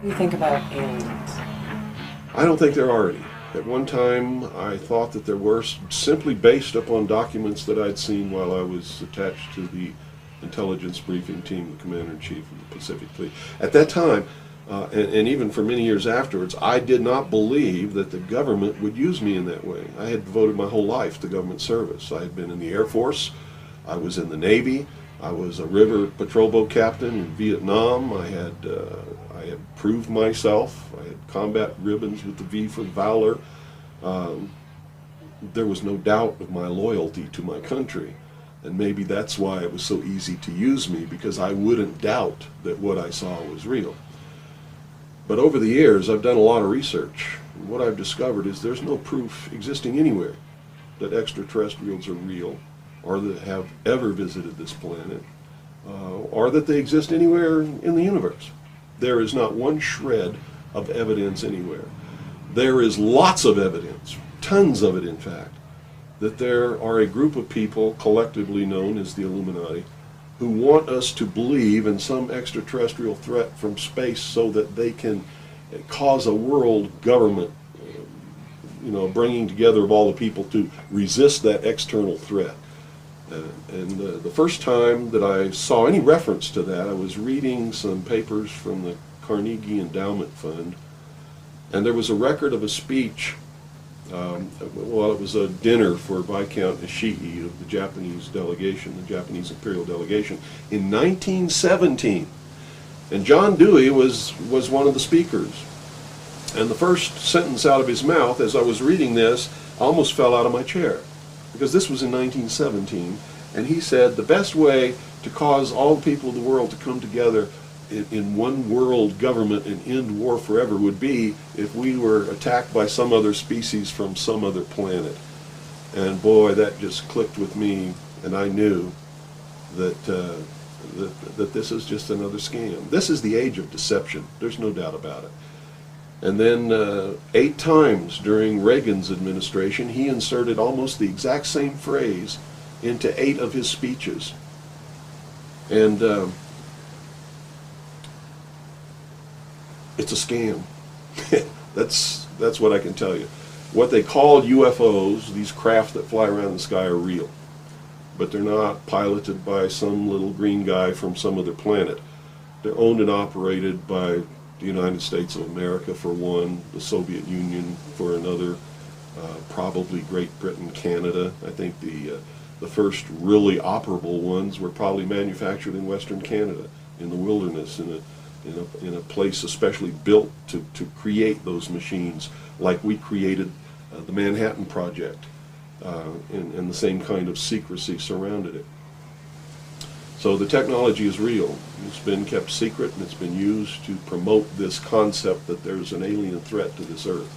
do you think about aliens? I don't think there are any. At one time, I thought that there were, simply based upon documents that I'd seen while I was attached to the intelligence briefing team, the commander-in-chief of the Pacific Fleet. At that time, and even for many years afterwards, I did not believe that the government would use me in that way. I had devoted my whole life to government service. I had been in the Air Force, I was in the Navy, I was a river patrol boat captain in Vietnam. I had proved myself. I had combat ribbons with the V for Valor. There was no doubt of my loyalty to my country. And maybe that's why it was so easy to use me, because I wouldn't doubt that what I saw was real. But over the years, I've done a lot of research. And what I've discovered is there's no proof existing anywhere that extraterrestrials are real, or that have ever visited this planet, or that they exist anywhere in the universe. There is not one shred of evidence anywhere. There is lots of evidence, tons of it in fact, that there are a group of people collectively known as the Illuminati who want us to believe in some extraterrestrial threat from space so that they can cause a world government, bringing together of all the people to resist that external threat. The first time that I saw any reference to that, I was reading some papers from the Carnegie Endowment Fund, and there was a record of a speech. It was a dinner for Viscount Ishii of the Japanese delegation, the Japanese imperial delegation, in 1917. And John Dewey was one of the speakers. And the first sentence out of his mouth, as I was reading this, I almost fell out of my chair, because this was in 1917, and he said the best way to cause all the people of the world to come together in one world government and end war forever would be if we were attacked by some other species from some other planet. And boy, that just clicked with me, and I knew that that this is just another scam. This is the age of deception. There's no doubt about it. And then 8 times during Reagan's administration, he inserted almost the exact same phrase into 8 of his speeches. And it's a scam. That's what I can tell you. What they call UFOs, these craft that fly around the sky, are real. But they're not piloted by some little green guy from some other planet. They're owned and operated by the United States of America for one, the Soviet Union for another, probably Great Britain, Canada. I think the first really operable ones were probably manufactured in Western Canada, in the wilderness, in a place especially built to create those machines, like we created the Manhattan Project, and the same kind of secrecy surrounded it. So the technology is real. It's been kept secret, and it's been used to promote this concept that there's an alien threat to this earth.